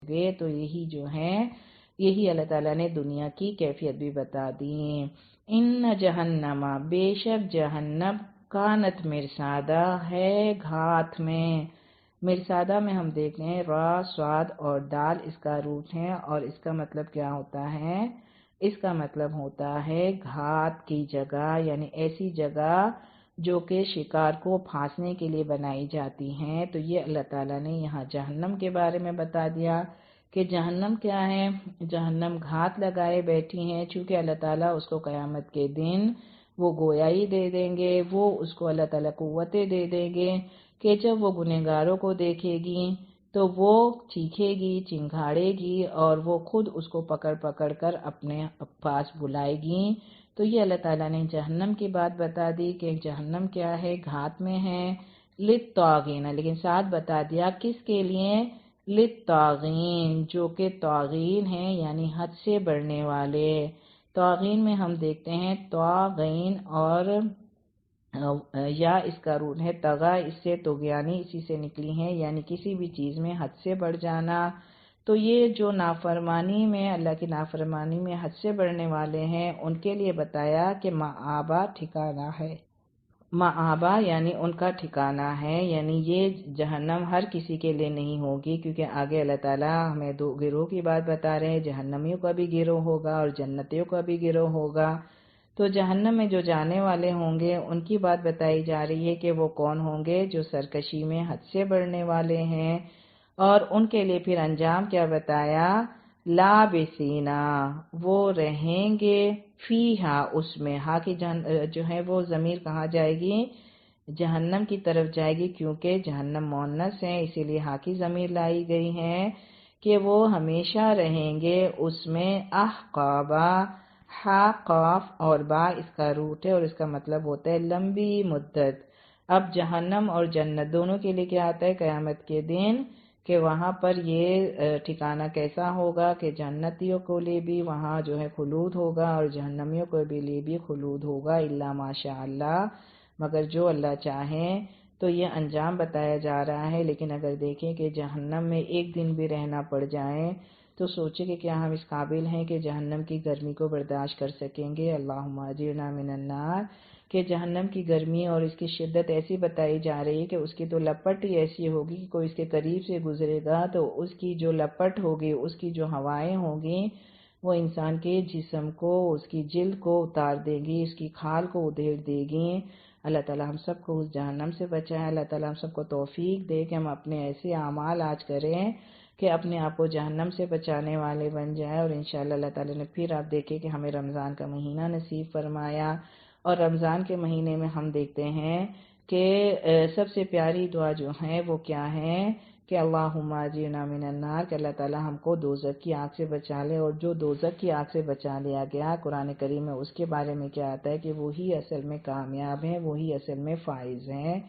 گے۔ تو یہی جو ہے یہی اللہ تعالیٰ نے دنیا کی کیفیت بھی بتا دی۔ ان جہنم، بے شک جہنم، کانت مرصادہ، ہے گھات میں۔ مرصادہ میں ہم دیکھتے ہیں را، صاد اور دال اس کا روٹ ہے، اور اس کا مطلب کیا ہوتا ہے؟ اس کا مطلب ہوتا ہے گھات کی جگہ، یعنی ایسی جگہ جو کہ شکار کو پھانسنے کے لیے بنائی جاتی ہیں۔ تو یہ اللہ تعالیٰ نے یہاں جہنم کے بارے میں بتا دیا کہ جہنم کیا ہے۔ جہنم گھات لگائے بیٹھی ہیں، چونکہ اللہ تعالیٰ اس کو قیامت کے دن وہ گویائی دے دیں گے، وہ اس کو اللہ تعالیٰ قوتیں دے دیں گے کہ جب وہ گنہگاروں کو دیکھے گی تو وہ چیخے گی، چنگھاڑے گی، اور وہ خود اس کو پکڑ پکڑ کر اپنے پاس بلائے گی۔ تو یہ اللہ تعالیٰ نے جہنم کی بات بتا دی کہ جہنم کیا ہے، گھات میں ہے، للطاغین، لیکن ساتھ بتا دیا کس کے لیے، للطاغین، جو کہ طاغین ہیں یعنی حد سے بڑھنے والے۔ طاغین میں ہم دیکھتے ہیں طاغین اور یا اس کا روٹ ہے طغا، اس سے طغیانی اسی سے نکلی ہیں، یعنی کسی بھی چیز میں حد سے بڑھ جانا۔ تو یہ جو نافرمانی میں، اللہ کی نافرمانی میں حد سے بڑھنے والے ہیں، ان کے لیے بتایا کہ مآبا ٹھکانہ ہے۔ مآبا یعنی ان کا ٹھکانہ ہے، یعنی یہ جہنم ہر کسی کے لیے نہیں ہوگی، کیونکہ آگے اللہ تعالیٰ ہمیں دو گروہ کی بات بتا رہے ہیں، جہنمیوں کا بھی گروہ ہوگا اور جنتیوں کا بھی گروہ ہوگا۔ تو جہنم میں جو جانے والے ہوں گے ان کی بات بتائی جا رہی ہے کہ وہ کون ہوں گے، جو سرکشی میں حد سے بڑھنے والے ہیں، اور ان کے لیے پھر انجام کیا بتایا، لابسینا، وہ رہیں گے، فیہا، اس میں، ہا کی جو ہے وہ ضمیر کہاں جائے گی، جہنم کی طرف جائے گی، کیونکہ جہنم مؤنث ہے اسی لیے ہا کی ضمیر لائی گئی ہے، کہ وہ ہمیشہ رہیں گے اس میں، احقابا، ہا قاف اور با اس کا روٹ ہے، اور اس کا مطلب ہوتا ہے لمبی مدت۔ اب جہنم اور جنت دونوں کے لیے کیا آتا ہے قیامت کے دن، کہ وہاں پر یہ ٹھکانہ کیسا ہوگا کہ جنتیوں کو لیے بھی وہاں جو ہے خلود ہوگا، اور جہنمیوں کو بھی لیے بھی خلود ہوگا، الا ماشاء اللہ، مگر جو اللہ چاہے۔ تو یہ انجام بتایا جا رہا ہے، لیکن اگر دیکھیں کہ جہنم میں ایک دن بھی رہنا پڑ جائے تو سوچیں کہ کیا ہم اس قابل ہیں کہ جہنم کی گرمی کو برداشت کر سکیں گے۔ اللہم اجرنا من النار، کہ جہنم کی گرمی اور اس کی شدت ایسی بتائی جا رہی ہے کہ اس کی تو لپٹ ہی ایسی ہوگی کہ کوئی اس کے قریب سے گزرے گا تو اس کی جو لپٹ ہوگی، اس کی جو ہوائیں ہوگی، وہ انسان کے جسم کو، اس کی جلد کو اتار دے گی، اس کی کھال کو ادھیڑ دے گی۔ اللہ تعالیٰ ہم سب کو اس جہنم سے بچائے، اللہ تعالیٰ ہم سب کو توفیق دے کہ ہم اپنے ایسے اعمال آج کریں کہ اپنے آپ کو جہنم سے بچانے والے بن جائیں، اور انشاءاللہ اللہ تعالیٰ نے پھر آپ دیکھیں کہ ہمیں رمضان کا مہینہ نصیب فرمایا، اور رمضان کے مہینے میں ہم دیکھتے ہیں کہ سب سے پیاری دعا جو ہے وہ کیا ہے، کہ اللہم اجرنا من النار، کہ اللہ تعالیٰ ہم کو دوزخ کی آگ سے بچا لے، اور جو دوزخ کی آگ سے بچا لیا گیا قرآن کریم میں اس کے بارے میں کیا آتا ہے کہ وہی اصل میں کامیاب ہیں، وہی اصل میں فائز ہیں۔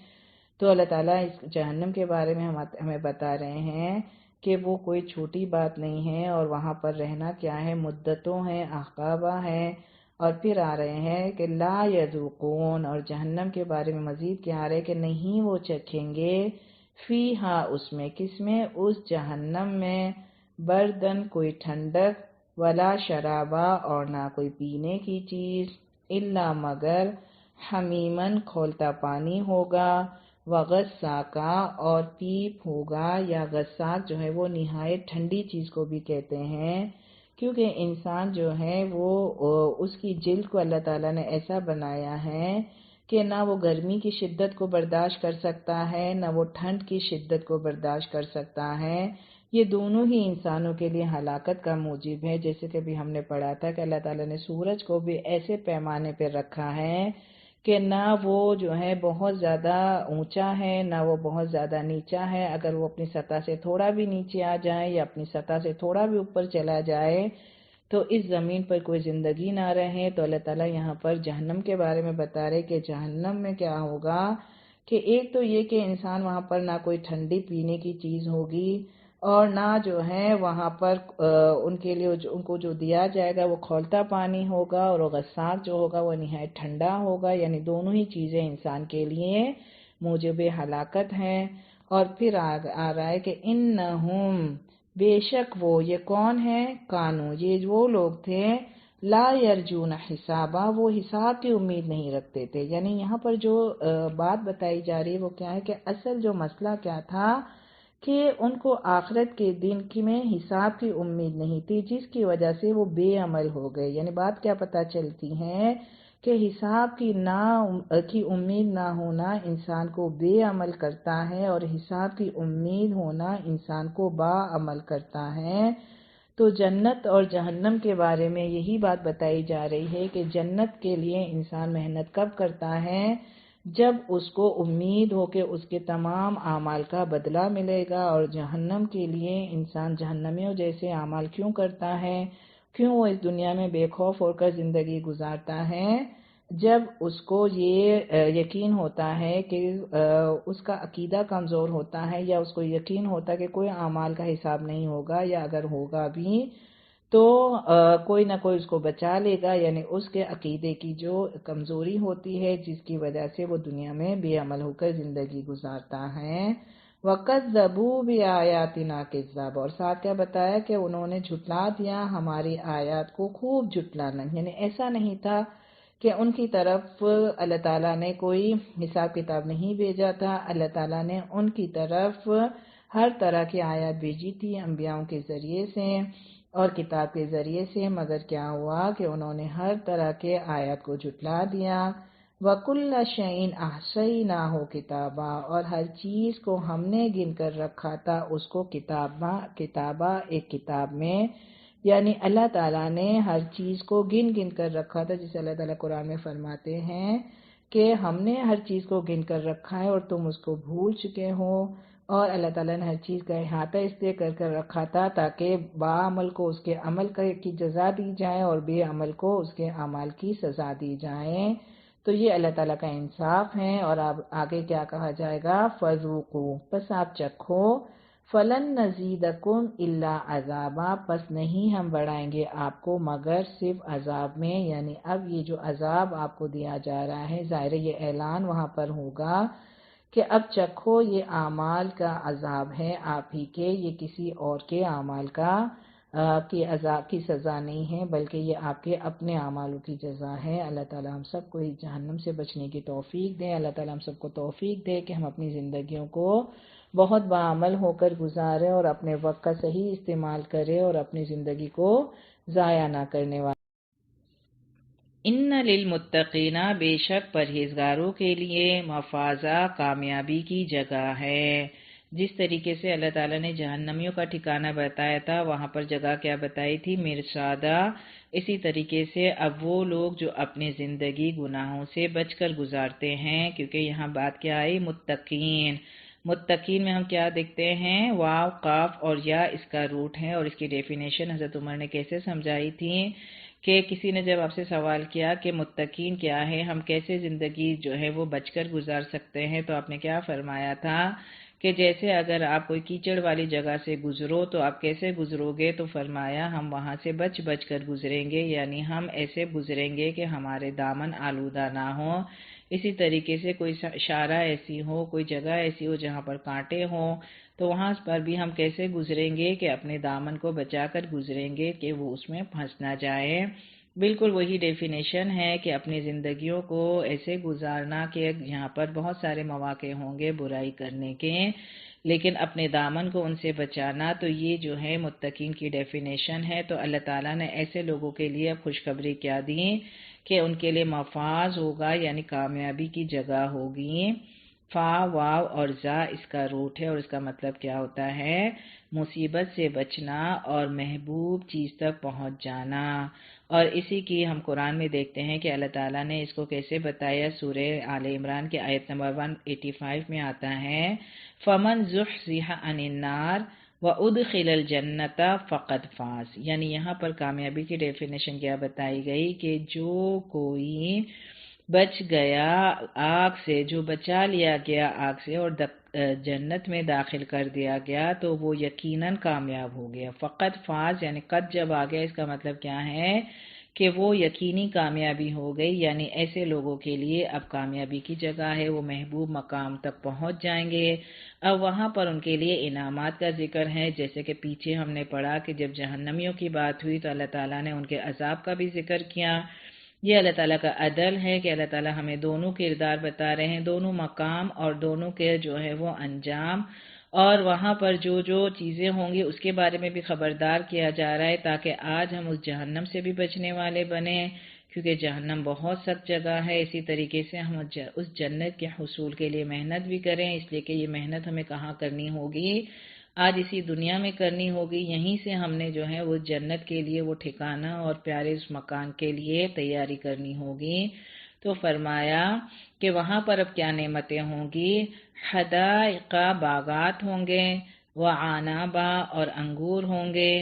تو اللہ تعالیٰ اس جہنم کے بارے میں ہمیں بتا رہے ہیں کہ وہ کوئی چھوٹی بات نہیں ہے، اور وہاں پر رہنا کیا ہے، مدتوں ہیں، احقابہ ہیں، اور پھر آ رہے ہیں کہ لا یذوقون، اور جہنم کے بارے میں مزید کیا آ رہے کہ نہیں وہ چکھیں گے، فیہا، اس میں، کس میں، اس جہنم میں، بردن، کوئی ٹھنڈک، ولا شرابا، اور نہ کوئی پینے کی چیز، الا مگر، حمیمن، کھولتا پانی ہوگا، وغساقا، اور پیپ ہوگا، یا غساق جو ہے وہ نہایت ٹھنڈی چیز کو بھی کہتے ہیں، کیونکہ انسان جو ہے وہ اس کی جلد کو اللہ تعالیٰ نے ایسا بنایا ہے کہ نہ وہ گرمی کی شدت کو برداشت کر سکتا ہے، نہ وہ ٹھنڈ کی شدت کو برداشت کر سکتا ہے۔ یہ دونوں ہی انسانوں کے لیے ہلاکت کا موجب ہے، جیسے کہ بھی ہم نے پڑھا تھا کہ اللہ تعالیٰ نے سورج کو بھی ایسے پیمانے پہ رکھا ہے کہ نہ وہ جو ہے بہت زیادہ اونچا ہے، نہ وہ بہت زیادہ نیچا ہے۔ اگر وہ اپنی سطح سے تھوڑا بھی نیچے آ جائے یا اپنی سطح سے تھوڑا بھی اوپر چلا جائے تو اس زمین پر کوئی زندگی نہ رہے۔ تو اللہ تعالیٰ یہاں پر جہنم کے بارے میں بتا رہے کہ جہنم میں کیا ہوگا، کہ ایک تو یہ کہ انسان وہاں پر نہ کوئی ٹھنڈی پینے کی چیز ہوگی، اور نہ جو ہے وہاں پر ان کے لیے ان کو جو دیا جائے گا وہ کھولتا پانی ہوگا، اور غساق جو ہوگا وہ نہایت ٹھنڈا ہوگا، یعنی دونوں ہی چیزیں انسان کے لیے موجب ہلاکت ہیں۔ اور پھر آ رہا ہے کہ انہم بے شک وہ، یہ کون ہے؟ کانو، یہ وہ لوگ تھے، لا یرجون حسابا، وہ حساب کی امید نہیں رکھتے تھے۔ یعنی یہاں پر جو بات بتائی جا رہی ہے وہ کیا ہے کہ اصل جو مسئلہ کیا تھا کہ ان کو آخرت کے دن میں حساب کی امید نہیں تھی، جس کی وجہ سے وہ بے عمل ہو گئے۔ یعنی بات کیا پتہ چلتی ہے کہ حساب کی امید نہ ہونا انسان کو بے عمل کرتا ہے، اور حساب کی امید ہونا انسان کو با عمل کرتا ہے۔ تو جنت اور جہنم کے بارے میں یہی بات بتائی جا رہی ہے کہ جنت کے لیے انسان محنت کب کرتا ہے؟ جب اس کو امید ہو کہ اس کے تمام اعمال کا بدلہ ملے گا۔ اور جہنم کے لیے انسان جہنمیوں جیسے اعمال کیوں کرتا ہے؟ کیوں وہ اس دنیا میں بے خوف ہو کر زندگی گزارتا ہے؟ جب اس کو یہ یقین ہوتا ہے کہ اس کا عقیدہ کمزور ہوتا ہے، یا اس کو یقین ہوتا ہے کہ کوئی اعمال کا حساب نہیں ہوگا، یا اگر ہوگا بھی تو کوئی نہ کوئی اس کو بچا لے گا، یعنی اس کے عقیدے کی جو کمزوری ہوتی ہے جس کی وجہ سے وہ دنیا میں بے عمل ہو کر زندگی گزارتا ہے۔ وَكَذَّبُوا بِآيَاتِنَا كِذَّابًا، اور ساتھ کیا بتایا کہ انہوں نے جھٹلا دیا ہماری آیات کو، خوب جھٹلانا۔ یعنی ایسا نہیں تھا کہ ان کی طرف اللہ تعالیٰ نے کوئی حساب کتاب نہیں بھیجا تھا، اللہ تعالیٰ نے ان کی طرف ہر طرح کی آیات بھیجی تھی انبیاءوں کے ذریعے سے اور کتاب کے ذریعے سے، مگر کیا ہوا کہ انہوں نے ہر طرح کے آیات کو جھٹلا دیا۔ وَكُلَّ شَيْءٍ أَحْصَيْنَاهُ كِتَابًا، اور ہر چیز کو ہم نے گن کر رکھا تھا اس کو کتابہ ایک کتاب میں۔ یعنی اللہ تعالیٰ نے ہر چیز کو گن کر رکھا تھا، جسے اللہ تعالیٰ قرآن میں فرماتے ہیں کہ ہم نے ہر چیز کو گن کر رکھا ہے اور تم اس کو بھول چکے ہو۔ اور اللہ تعالیٰ نے ہر چیز کا احاطہ اس لیے کر رکھا تھا تاکہ باعمل کو اس کے عمل کی جزا دی جائے اور بے عمل کو اس کے اعمال کی سزا دی جائے۔ تو یہ اللہ تعالیٰ کا انصاف ہے۔ اور اب آگے کیا کہا جائے گا؟ فَذُوقُوا، پس آپ چکھو، فَلَن نَّزِيدَكُمْ إِلَّا عَذَابًا، پس نہیں ہم بڑھائیں گے آپ کو مگر صرف عذاب میں۔ یعنی اب یہ جو عذاب آپ کو دیا جا رہا ہے، ظاہر یہ اعلان وہاں پر ہوگا کہ اب چکھو، یہ اعمال کا عذاب ہے آپ ہی کے، یہ کسی اور کے اعمال کی عذاب کی سزا نہیں ہے، بلکہ یہ آپ کے اپنے اعمالوں کی جزا ہے۔ اللہ تعالیٰ ہم سب کو اس جہنم سے بچنے کی توفیق دے۔ اللہ تعالیٰ ہم سب کو توفیق دے کہ ہم اپنی زندگیوں کو بہت باعمل ہو کر گزارے اور اپنے وقت کا صحیح استعمال کرے اور اپنی زندگی کو ضائع نہ کرنے والے۔ ان للمتقین، بے شک پرہیزگاروں کے لیے، مفازہ، کامیابی کی جگہ ہے۔ جس طریقے سے اللہ تعالیٰ نے جہنمیوں کا ٹھکانہ بتایا تھا، وہاں پر جگہ کیا بتائی تھی؟ مرصادہ۔ اسی طریقے سے اب وہ لوگ جو اپنی زندگی گناہوں سے بچ کر گزارتے ہیں، کیونکہ یہاں بات کیا آئی؟ متقین۔ متقین میں ہم کیا دیکھتے ہیں؟ واو، قاف اور یا اس کا روٹ ہے، اور اس کی ڈیفینیشن حضرت عمر نے کیسے سمجھائی تھی کہ کسی نے جب آپ سے سوال کیا کہ متقین کیا ہے، ہم کیسے زندگی جو ہے وہ بچ کر گزار سکتے ہیں، تو آپ نے کیا فرمایا تھا کہ جیسے اگر آپ کوئی کیچڑ والی جگہ سے گزرو تو آپ کیسے گزرو گے؟ تو فرمایا ہم وہاں سے بچ کر گزریں گے، یعنی ہم ایسے گزریں گے کہ ہمارے دامن آلودہ نہ ہو۔ اسی طریقے سے کوئی اشارہ ایسی ہو، کوئی جگہ ایسی ہو جہاں پر کانٹے ہوں، تو وہاں پر بھی ہم کیسے گزریں گے کہ اپنے دامن کو بچا کر گزریں گے کہ وہ اس میں پھنس نہ جائے۔ بالکل وہی ڈیفینیشن ہے کہ اپنی زندگیوں کو ایسے گزارنا کہ یہاں پر بہت سارے مواقع ہوں گے برائی کرنے کے، لیکن اپنے دامن کو ان سے بچانا، تو یہ جو ہے متقین کی ڈیفینیشن ہے۔ تو اللہ تعالیٰ نے ایسے لوگوں کے لیے خوشخبری کیا دی کہ ان کے لیے مفاز ہوگا، یعنی کامیابی کی جگہ ہوگی۔ فا، واو اور زا اس کا روٹ ہے، اور اس کا مطلب کیا ہوتا ہے؟ مصیبت سے بچنا اور محبوب چیز تک پہنچ جانا۔ اور اسی کی ہم قرآن میں دیکھتے ہیں کہ اللہ تعالیٰ نے اس کو کیسے بتایا۔ سورہ آل عمران کے آیت نمبر 185 میں آتا ہے، فَمَنْ زُحْزِحَ عَنِ النَّارِ وَأُدْخِلَ الْجَنَّةَ فَقَدْ فَازَ۔ یعنی یہاں پر کامیابی کی ڈیفینیشن کیا بتائی گئی کہ جو کوئی بچ گیا آگ سے، جو بچا لیا گیا آگ سے اور جنت میں داخل کر دیا گیا، تو وہ یقیناً کامیاب ہو گیا۔ فقط فاز، یعنی قد جب آ گیا، اس کا مطلب کیا ہے کہ وہ یقینی کامیابی ہو گئی، یعنی ایسے لوگوں کے لیے اب کامیابی کی جگہ ہے، وہ محبوب مقام تک پہنچ جائیں گے۔ اب وہاں پر ان کے لیے انعامات کا ذکر ہے، جیسے کہ پیچھے ہم نے پڑھا کہ جب جہنمیوں کی بات ہوئی تو اللہ تعالیٰ نے ان کے عذاب کا بھی ذکر کیا۔ یہ اللہ تعالیٰ کا عدل ہے کہ اللہ تعالیٰ ہمیں دونوں کردار بتا رہے ہیں، دونوں مقام اور دونوں کے جو ہے وہ انجام، اور وہاں پر جو جو چیزیں ہوں گی اس کے بارے میں بھی خبردار کیا جا رہا ہے، تاکہ آج ہم اس جہنم سے بھی بچنے والے بنیں، کیونکہ جہنم بہت سخت جگہ ہے۔ اسی طریقے سے ہم اس جنت کے حصول کے لیے محنت بھی کریں، اس لیے کہ یہ محنت ہمیں کہاں کرنی ہوگی؟ آج اسی دنیا میں کرنی ہوگی، یہیں سے ہم نے جو ہے وہ جنت کے لیے وہ ٹھکانہ اور پیارے اس مکان کے لیے تیاری کرنی ہوگی۔ تو فرمایا کہ وہاں پر اب کیا نعمتیں ہوں گی؟ حدائق باغات ہوں گے، وعنابا اور انگور ہوں گے،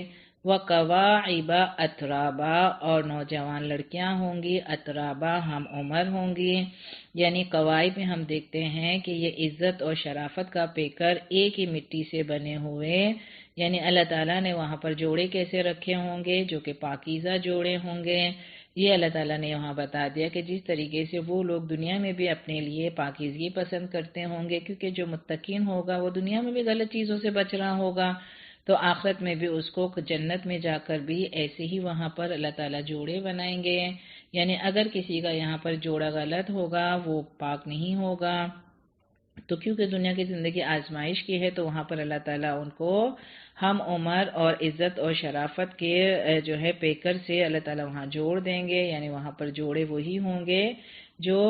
وکواعب اترابا اور نوجوان لڑکیاں ہوں گی، اترابا ہم عمر ہوں گی، یعنی قواعب میں ہم دیکھتے ہیں کہ یہ عزت اور شرافت کا پیکر ایک ہی مٹی سے بنے ہوئے، یعنی اللہ تعالیٰ نے وہاں پر جوڑے کیسے رکھے ہوں گے جو کہ پاکیزہ جوڑے ہوں گے۔ یہ اللہ تعالیٰ نے وہاں بتا دیا کہ جس طریقے سے وہ لوگ دنیا میں بھی اپنے لیے پاکیزگی پسند کرتے ہوں گے، کیونکہ جو متقین ہوگا وہ دنیا میں بھی غلط چیزوں سے بچ رہا ہوگا، تو آخرت میں بھی اس کو جنت میں جا کر بھی ایسے ہی وہاں پر اللہ تعالیٰ جوڑے بنائیں گے، یعنی اگر کسی کا یہاں پر جوڑا غلط ہوگا، وہ پاک نہیں ہوگا، تو کیونکہ دنیا کی زندگی آزمائش کی ہے، تو وہاں پر اللہ تعالیٰ ان کو ہم عمر اور عزت اور شرافت کے جو ہے پیکر سے اللہ تعالیٰ وہاں جوڑ دیں گے، یعنی وہاں پر جوڑے وہی ہوں گے جو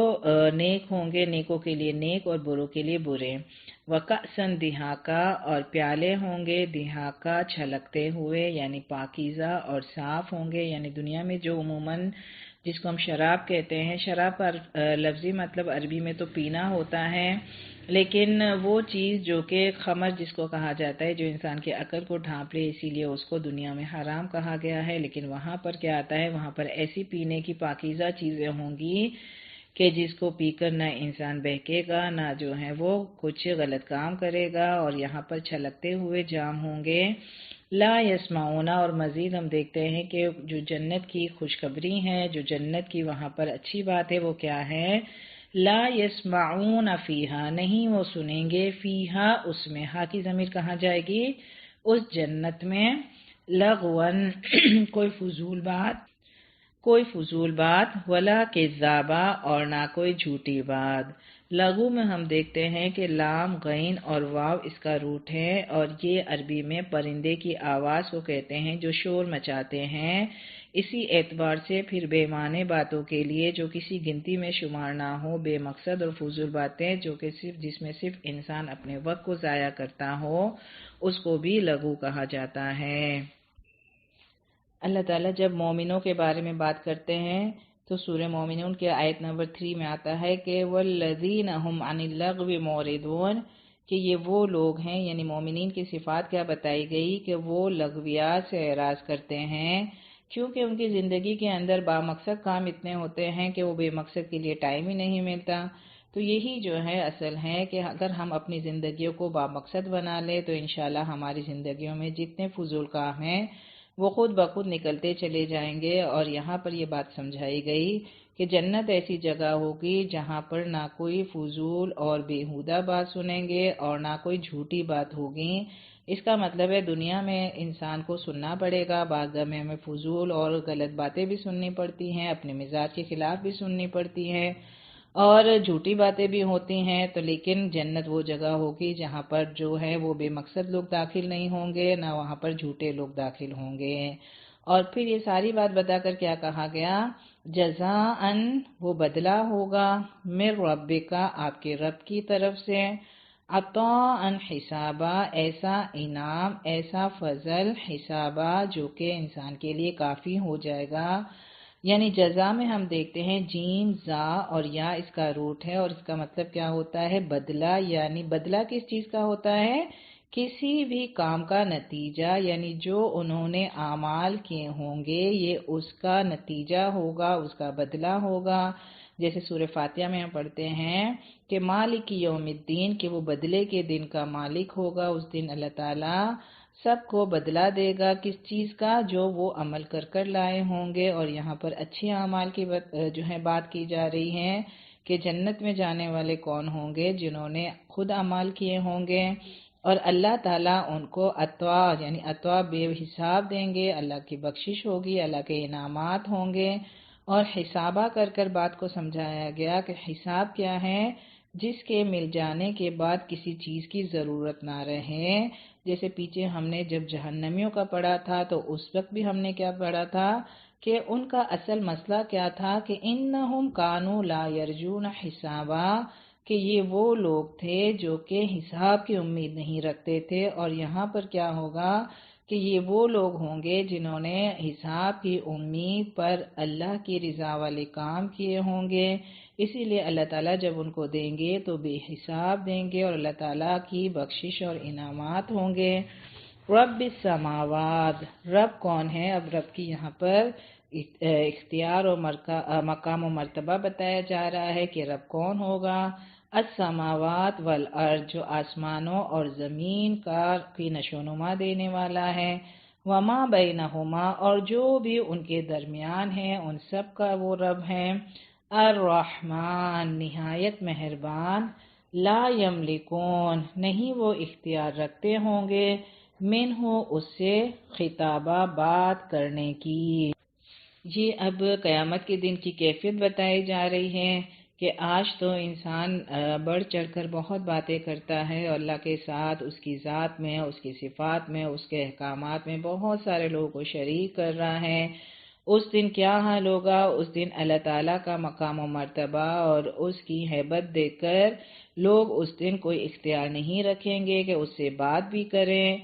نیک ہوں گے، نیکوں کے لیے نیک اور بروں کے لیے برے۔ وَكَأْسًا دِہَاقًا اور پیالے ہوں گے، دِہَاقًا چھلکتے ہوئے، یعنی پاکیزہ اور صاف ہوں گے، یعنی دنیا میں جو عموماً جس کو ہم شراب کہتے ہیں، شراب کا لفظی مطلب عربی میں تو پینا ہوتا ہے، لیکن وہ چیز جو کہ خمر جس کو کہا جاتا ہے، جو انسان کے عقل کو ڈھانپ لے، اسی لیے اس کو دنیا میں حرام کہا گیا ہے، لیکن وہاں پر کیا آتا ہے؟ وہاں پر ایسی پینے کی پاکیزہ چیزیں ہوں گی کہ جس کو پی کر نہ انسان بہکے گا، نہ جو ہے وہ کچھ غلط کام کرے گا، اور یہاں پر چھلکتے ہوئے جام ہوں گے۔ لا یسمعون اور مزید ہم دیکھتے ہیں کہ جو جنت کی خوشخبری ہے، جو جنت کی وہاں پر اچھی بات ہے وہ کیا ہے؟ لا یسمعون فیہا نہیں وہ سنیں گے، فیہا اس میں، ہا کی ضمیر کہاں جائے گی؟ اس جنت میں، لغون کوئی فضول بات، ولا کذابا اور نہ کوئی جھوٹی بات۔ لغو میں ہم دیکھتے ہیں کہ لام غین اور واو اس کا روٹ ہے، اور یہ عربی میں پرندے کی آواز کو کہتے ہیں جو شور مچاتے ہیں۔ اسی اعتبار سے پھر بے معنی باتوں کے لیے جو کسی گنتی میں شمار نہ ہو، بے مقصد اور فضول باتیں جو کہ جس میں صرف انسان اپنے وقت کو ضائع کرتا ہو، اس کو بھی لغو کہا جاتا ہے۔ اللہ تعالیٰ جب مومنوں کے بارے میں بات کرتے ہیں تو سورہ مومنون کے آیت نمبر 3 میں آتا ہے کہ وَالَّذِينَ هُمْ عَنِ اللَّغْوِ مُعْرِضُونَ، کہ یہ وہ لوگ ہیں، یعنی مومنین کی صفات کیا بتائی گئی کہ وہ لغویات سے اعراض کرتے ہیں، کیونکہ ان کی زندگی کے اندر بامقصد کام اتنے ہوتے ہیں کہ وہ بے مقصد کے لیے ٹائم ہی نہیں ملتا۔ تو یہی جو ہے اصل ہے کہ اگر ہم اپنی زندگیوں کو بامقصد بنا لیں تو انشاءاللہ ہماری زندگیوں میں جتنے فضول کام ہیں وہ خود بخود نکلتے چلے جائیں گے۔ اور یہاں پر یہ بات سمجھائی گئی کہ جنت ایسی جگہ ہوگی جہاں پر نہ کوئی فضول اور بیہودہ بات سنیں گے اور نہ کوئی جھوٹی بات ہوگی۔ اس کا مطلب ہے دنیا میں انسان کو سننا پڑے گا، بعض میں ہمیں فضول اور غلط باتیں بھی سننی پڑتی ہیں، اپنے مزاج کے خلاف بھی سننی پڑتی ہیں، اور جھوٹی باتیں بھی ہوتی ہیں، تو لیکن جنت وہ جگہ ہوگی جہاں پر جو ہے وہ بے مقصد لوگ داخل نہیں ہوں گے، نہ وہاں پر جھوٹے لوگ داخل ہوں گے۔ اور پھر یہ ساری بات بتا کر کیا کہا گیا؟ جزاءً وہ بدلہ ہوگا، من ربکا آپ کے رب کی طرف سے، عطاءً حسابا ایسا انعام، ایسا فضل، حسابا جو کہ انسان کے لیے کافی ہو جائے گا۔ یعنی جزا میں ہم دیکھتے ہیں جیم زا اور یا اس کا روٹ ہے، اور اس کا مطلب کیا ہوتا ہے؟ بدلہ، یعنی بدلہ کس چیز کا ہوتا ہے؟ کسی بھی کام کا نتیجہ، یعنی جو انہوں نے اعمال کیے ہوں گے یہ اس کا نتیجہ ہوگا، اس کا بدلہ ہوگا۔ جیسے سورہ فاتحہ میں ہم پڑھتے ہیں کہ مالک یوم الدین، کہ وہ بدلے کے دن کا مالک ہوگا، اس دن اللہ تعالیٰ سب کو بدلہ دے گا کس چیز کا؟ جو وہ عمل کر کر لائے ہوں گے۔ اور یہاں پر اچھے اعمال کی جو ہے بات کی جا رہی ہے کہ جنت میں جانے والے کون ہوں گے؟ جنہوں نے خود اعمال کیے ہوں گے، اور اللہ تعالیٰ ان کو عطا یعنی عطا بے حساب دیں گے، اللہ کی بخشش ہوگی، اللہ کے انعامات ہوں گے۔ اور حسابہ کر کر بات کو سمجھایا گیا کہ حساب کیا ہے؟ جس کے مل جانے کے بعد کسی چیز کی ضرورت نہ رہے۔ جیسے پیچھے ہم نے جب جہنمیوں کا پڑھا تھا تو اس وقت بھی ہم نے کیا پڑھا تھا کہ ان کا اصل مسئلہ کیا تھا کہ انہم کانوا لا یرجون حسابا، کہ یہ وہ لوگ تھے جو کہ حساب کی امید نہیں رکھتے تھے۔ اور یہاں پر کیا ہوگا کہ یہ وہ لوگ ہوں گے جنہوں نے حساب کی امید پر اللہ کی رضا والے کام کیے ہوں گے، اسی لیے اللہ تعالیٰ جب ان کو دیں گے تو بے حساب دیں گے، اور اللہ تعالیٰ کی بخشش اور انعامات ہوں گے۔ رب السماوات، رب کون ہے؟ اب رب کی یہاں پر اختیار اور مقام و مرتبہ بتایا جا رہا ہے کہ رب کون ہوگا۔ السماوات والارض، جو آسمانوں اور زمین کی نشو و نما دینے والا ہے، وما بینہما، اور جو بھی ان کے درمیان ہے ان سب کا وہ رب ہے۔ الرحمن، نہایت مہربان، لا یملکون، نہیں وہ اختیار رکھتے ہوں گے، منہ اس سے خطابہ بات کرنے کی۔ یہ اب قیامت کے دن کی کیفیت بتائی جا رہی ہے کہ آج تو انسان بڑھ چڑھ کر بہت باتیں کرتا ہے، اور اللہ کے ساتھ اس کی ذات میں، اس کی صفات میں، اس کے احکامات میں بہت سارے لوگوں کو شریک کر رہا ہے۔ اس دن کیا حال ہوگا؟ اس دن اللہ تعالیٰ کا مقام و مرتبہ اور اس کی ہیبت دیکھ کر لوگ اس دن کوئی اختیار نہیں رکھیں گے کہ اس سے بات بھی کریں۔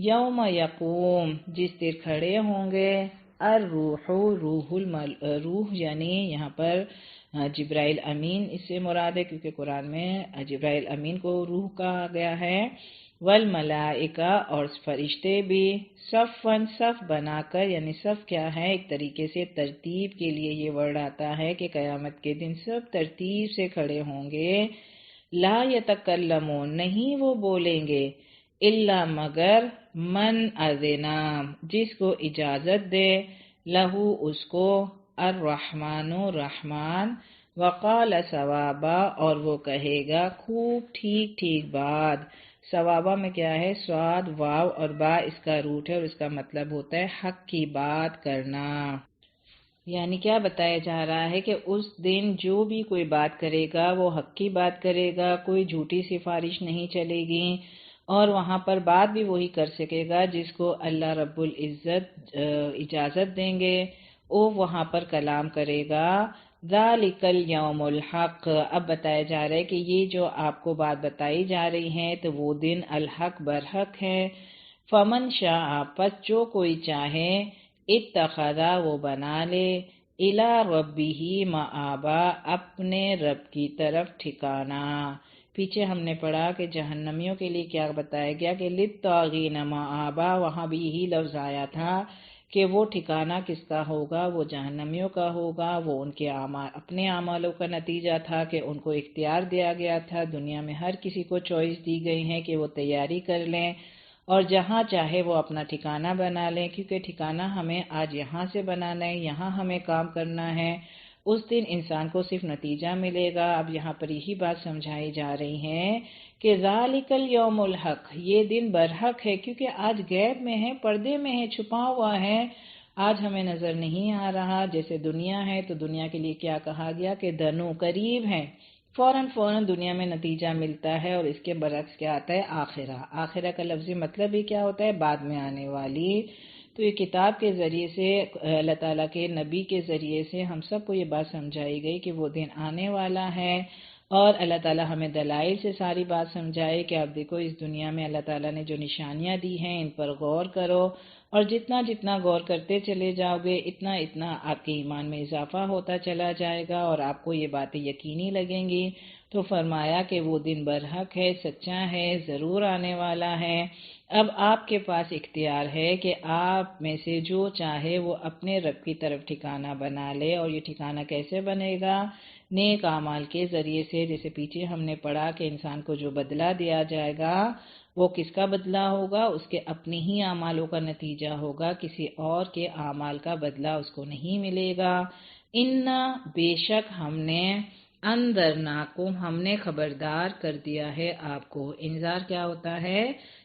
یوم یقوم، جس دن کھڑے ہوں گے، الروح، روح یعنی یہاں پر جبرائیل امین اس سے مراد ہے، کیونکہ قرآن میں جبرائیل امین کو روح کہا گیا ہے۔ والملائکہ، اور فرشتے بھی، صفاً، صف بنا کر، یعنی صف کیا ہے؟ ایک طریقے سے ترتیب کے لیے یہ ورڈ آتا ہے کہ قیامت کے دن سب ترتیب سے کھڑے ہوں گے۔ لا یتکلمون، نہیں وہ بولیں گے، الا مگر، من اذنا، جس کو اجازت دے، لہو اس کو، الرحمن، رحمان، وقال ثوابا، اور وہ کہے گا خوب ٹھیک ٹھیک بات۔ ثوابا میں کیا ہے؟ صاد، واو اور با اس کا روٹ ہے، اور اس کا مطلب ہوتا ہے حق کی بات کرنا۔ یعنی کیا بتایا جا رہا ہے کہ اس دن جو بھی کوئی بات کرے گا وہ حق کی بات کرے گا، کوئی جھوٹی سفارش نہیں چلے گی، اور وہاں پر بات بھی وہی کر سکے گا جس کو اللہ رب العزت اجازت دیں گے، وہ وہاں پر کلام کرے گا۔ ذالک الیوم الحق، اب بتایا جا رہا ہے کہ یہ جو آپ کو بات بتائی جا رہی ہے تو وہ دن الحق برحق ہے۔ فمن شاء، پس جو کوئی چاہے، اتخذا، وہ بنا لے، الی ربہ مآبا، اپنے رب کی طرف ٹھکانہ۔ پیچھے ہم نے پڑھا کہ جہنمیوں کے لیے کیا بتایا گیا کہ للطاغین مآبا، وہاں بھی یہی لفظ آیا تھا کہ وہ ٹھکانہ کس کا ہوگا؟ وہ جہنمیوں کا ہوگا۔ وہ ان کے اپنے اعمالوں کا نتیجہ تھا کہ ان کو اختیار دیا گیا تھا، دنیا میں ہر کسی کو چوائس دی گئی ہے کہ وہ تیاری کر لیں اور جہاں چاہے وہ اپنا ٹھکانہ بنا لیں، کیونکہ ٹھکانہ ہمیں آج یہاں سے بنانا ہے، یہاں ہمیں کام کرنا ہے۔ اس دن انسان کو صرف نتیجہ ملے گا۔ اب یہاں پر یہی بات سمجھائی جا رہی ہے کہ ذالک الیوم الحق، یہ دن برحق ہے، کیونکہ آج غیب میں ہے، پردے میں ہے، چھپا ہوا ہے، آج ہمیں نظر نہیں آ رہا۔ جیسے دنیا ہے تو دنیا کے لیے کیا کہا گیا کہ دنو، قریب ہے، فوراً دنیا میں نتیجہ ملتا ہے، اور اس کے برعکس کیا آتا ہے؟ آخرہ۔ آخرہ کا لفظی مطلب ہی کیا ہوتا ہے؟ بعد میں آنے والی۔ تو یہ کتاب کے ذریعے سے، اللہ تعالیٰ کے نبی کے ذریعے سے ہم سب کو یہ بات سمجھائی گئی کہ وہ دن آنے والا ہے، اور اللہ تعالیٰ ہمیں دلائل سے ساری بات سمجھائے کہ آپ دیکھو اس دنیا میں اللہ تعالیٰ نے جو نشانیاں دی ہیں ان پر غور کرو، اور جتنا جتنا غور کرتے چلے جاؤ گے اتنا اتنا آپ کے ایمان میں اضافہ ہوتا چلا جائے گا، اور آپ کو یہ باتیں یقینی لگیں گی۔ تو فرمایا کہ وہ دن برحق ہے، سچا ہے، ضرور آنے والا ہے۔ اب آپ کے پاس اختیار ہے کہ آپ میں سے جو چاہے وہ اپنے رب کی طرف ٹھکانہ بنا لے، اور یہ ٹھکانہ کیسے بنے گا؟ نیک اعمال کے ذریعے سے، جیسے پیچھے ہم نے پڑھا کہ انسان کو جو بدلہ دیا جائے گا وہ کس کا بدلہ ہوگا؟ اس کے اپنے ہی اعمالوں کا نتیجہ ہوگا، کسی اور کے اعمال کا بدلہ اس کو نہیں ملے گا۔ انا بے شک ہم نے انذرناکم ہم نے خبردار کر دیا ہے آپ کو۔ انذار کیا ہوتا ہے؟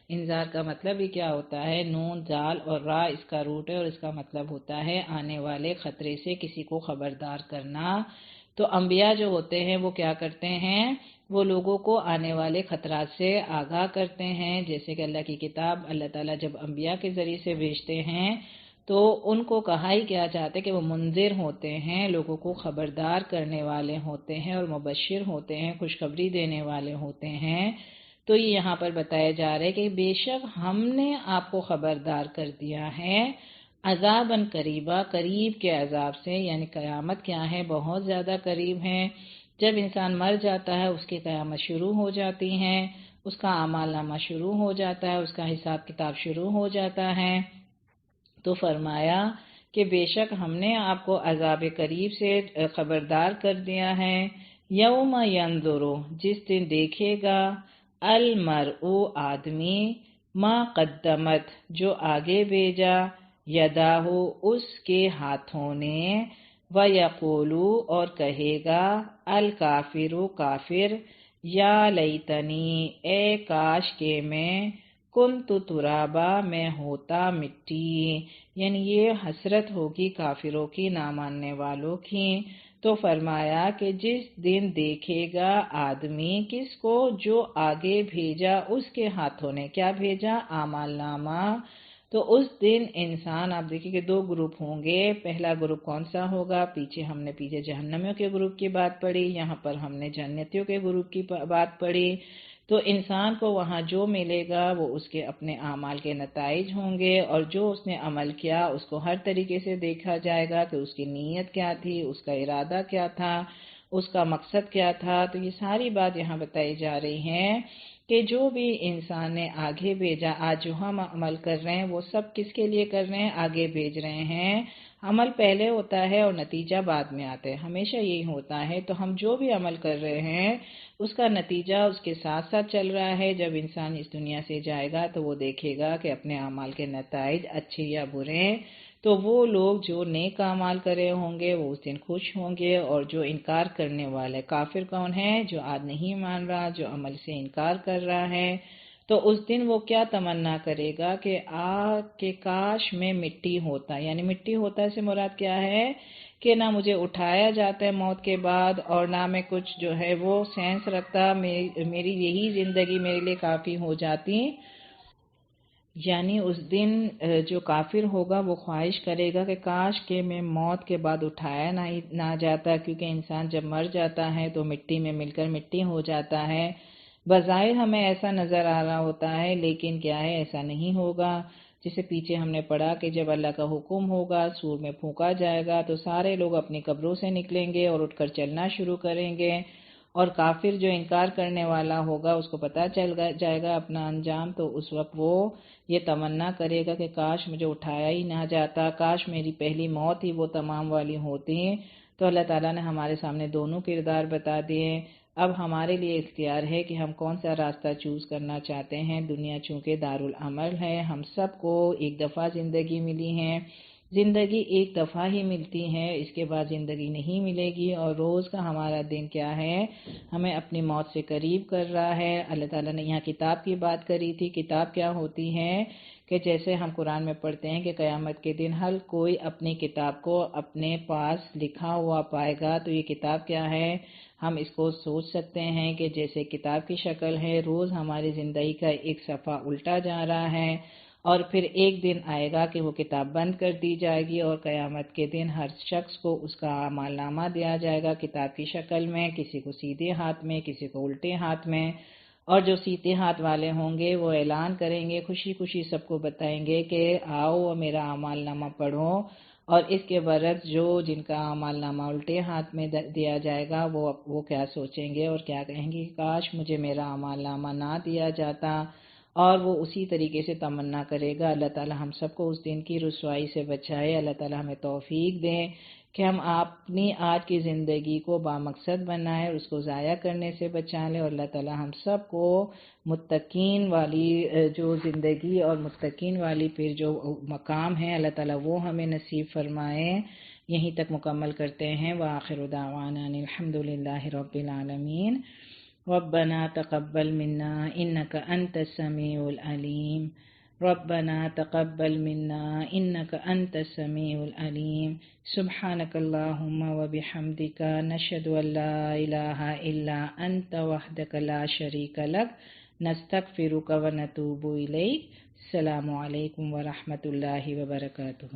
انذار کا مطلب ہی کیا ہوتا ہے؟ نون دال اور را اس کا روٹ ہے اور اس کا مطلب ہوتا ہے آنے والے خطرے سے کسی کو خبردار کرنا۔ تو انبیاء جو ہوتے ہیں وہ کیا کرتے ہیں؟ وہ لوگوں کو آنے والے خطرات سے آگاہ کرتے ہیں، جیسے کہ اللہ کی کتاب اللہ تعالیٰ جب انبیاء کے ذریعے سے بھیجتے ہیں تو ان کو کہا ہی کیا جاتا ہے کہ وہ منذر ہوتے ہیں، لوگوں کو خبردار کرنے والے ہوتے ہیں اور مبشر ہوتے ہیں، خوشخبری دینے والے ہوتے ہیں۔ تو یہ یہاں پر بتایا جا رہا ہے کہ بے شک ہم نے آپ کو خبردار کر دیا ہے عذاباً قریبا، قریب کے عذاب سے، یعنی قیامت کیا ہے؟ بہت زیادہ قریب ہے۔ جب انسان مر جاتا ہے اس کی قیامت شروع ہو جاتی ہے، اس کا اعمال نامہ شروع ہو جاتا ہے، اس کا حساب کتاب شروع ہو جاتا ہے۔ تو فرمایا کہ بے شک ہم نے آپ کو عذاب قریب سے خبردار کر دیا ہے۔ یوم ینظر جس دن دیکھے گا المرء آدمی ما قدمت جو آگے بھیجا یداہ اس کے ہاتھوں نے، وَيَقُولُ اور کہے گا الکافر کافر یا لیتنی اے کاش کہ میں کنت ترابا میں ہوتا مٹی، یعنی یہ حسرت ہوگی کافروں کی، نہ ماننے والوں کی۔ تو فرمایا کہ جس دن دیکھے گا آدمی کس کو؟ جو آگے بھیجا اس کے ہاتھوں نے، کیا بھیجا؟ اعمال نامہ۔ تو اس دن انسان، آپ دیکھیں کہ دو گروپ ہوں گے۔ پہلا گروپ کون سا ہوگا؟ ہم نے پیچھے جہنمیوں کے گروپ کی بات پڑھی، یہاں پر ہم نے جنتیوں کے گروپ کی بات پڑھی۔ تو انسان کو وہاں جو ملے گا وہ اس کے اپنے اعمال کے نتائج ہوں گے، اور جو اس نے عمل کیا اس کو ہر طریقے سے دیکھا جائے گا کہ اس کی نیت کیا تھی، اس کا ارادہ کیا تھا، اس کا مقصد کیا تھا۔ تو یہ ساری بات یہاں بتائی جا رہی ہے کہ جو بھی انسان نے آگے بھیجا، آج جو ہم عمل کر رہے ہیں وہ سب کس کے لیے کر رہے ہیں؟ آگے بھیج رہے ہیں۔ عمل پہلے ہوتا ہے اور نتیجہ بعد میں آتا ہے، ہمیشہ یہی ہوتا ہے۔ تو ہم جو بھی عمل کر رہے ہیں اس کا نتیجہ اس کے ساتھ ساتھ چل رہا ہے۔ جب انسان اس دنیا سے جائے گا تو وہ دیکھے گا کہ اپنے اعمال کے نتائج اچھے یا برے، تو وہ لوگ جو نیک اعمال کرے ہوں گے وہ اس دن خوش ہوں گے، اور جو انکار کرنے والے کافر کون ہے؟ جو آج نہیں مان رہا، جو عمل سے انکار کر رہا ہے، تو اس دن وہ کیا تمنا کرے گا کہ کاش میں مٹی ہوتا، یعنی مٹی ہوتا سے مراد کیا ہے؟ کہ نہ مجھے اٹھایا جاتا ہے موت کے بعد، اور نہ میں کچھ جو ہے وہ سینس رکھتا، میری یہی زندگی میرے لیے کافی ہو جاتی۔ یعنی اس دن جو کافر ہوگا وہ خواہش کرے گا کہ کاش کہ میں موت کے بعد اٹھایا نہ جاتا، کیونکہ انسان جب مر جاتا ہے تو مٹی میں مل کر مٹی ہو جاتا ہے۔ بظاہر ہمیں ایسا نظر آ رہا ہوتا ہے، لیکن کیا ہے؟ ایسا نہیں ہوگا۔ جسے پیچھے ہم نے پڑھا کہ جب اللہ کا حکم ہوگا، سور میں پھونکا جائے گا تو سارے لوگ اپنی قبروں سے نکلیں گے اور اٹھ کر چلنا شروع کریں گے، اور کافر جو انکار کرنے والا ہوگا اس کو پتہ چل جائے گا اپنا انجام، تو اس وقت وہ یہ تمنا کرے گا کہ کاش مجھے اٹھایا ہی نہ جاتا، کاش میری پہلی موت ہی وہ تمام والی ہوتی۔ تو اللہ تعالیٰ نے ہمارے سامنے دونوں کردار بتا دیے۔ اب ہمارے لیے اختیار ہے کہ ہم کون سا راستہ چوز کرنا چاہتے ہیں۔ دنیا چونکہ دارالعمل ہے، ہم سب کو ایک دفعہ زندگی ملی ہے، زندگی ایک دفعہ ہی ملتی ہے، اس کے بعد زندگی نہیں ملے گی، اور روز کا ہمارا دن کیا ہے؟ ہمیں اپنی موت سے قریب کر رہا ہے۔ اللہ تعالیٰ نے یہاں کتاب کی بات کری تھی، کتاب کیا ہوتی ہے؟ کہ جیسے ہم قرآن میں پڑھتے ہیں کہ قیامت کے دن ہر کوئی اپنی کتاب کو اپنے پاس لکھا ہوا پائے گا، تو یہ کتاب کیا ہے؟ ہم اس کو سوچ سکتے ہیں کہ جیسے کتاب کی شکل ہے، روز ہماری زندگی کا ایک صفحہ الٹا جا رہا ہے، اور پھر ایک دن آئے گا کہ وہ کتاب بند کر دی جائے گی، اور قیامت کے دن ہر شخص کو اس کا اعمال نامہ دیا جائے گا کتاب کی شکل میں، کسی کو سیدھے ہاتھ میں، کسی کو الٹے ہاتھ میں۔ اور جو سیدھے ہاتھ والے ہوں گے وہ اعلان کریں گے، خوشی خوشی سب کو بتائیں گے کہ آؤ میرا اعمال نامہ پڑھو، اور اس کے برعکس جن کا اعمال نامہ الٹے ہاتھ میں دیا جائے گا وہ کیا سوچیں گے اور کیا کہیں گے؟ کاش مجھے میرا اعمال نامہ نہ دیا جاتا، اور وہ اسی طریقے سے تمنا کرے گا۔ اللہ تعالی ہم سب کو اس دن کی رسوائی سے بچائے، اللہ تعالی ہمیں توفیق دیں کہ ہم اپنی آج کی زندگی کو بامقصد بنائیں اور اس کو ضائع کرنے سے بچا لیں، اور اللہ تعالی ہم سب کو متقین والی جو زندگی اور متقین والی پھر جو مقام ہے اللہ تعالی وہ ہمیں نصیب فرمائیں۔ یہیں تک مکمل کرتے ہیں۔ وآخر دعوانا ان الحمد للہ رب العالمین۔ ربنا تقبل منا انك انت السميع العليم۔ ربنا تقبل منا انك انت السميع العليم۔ سبحانك اللهم وبحمدك نشهد ان لا اله الا انت وحدك لا شريك لك نستغفرك ونتوب اليك۔ السلام علیکم ورحمۃ اللہ وبرکاتہ۔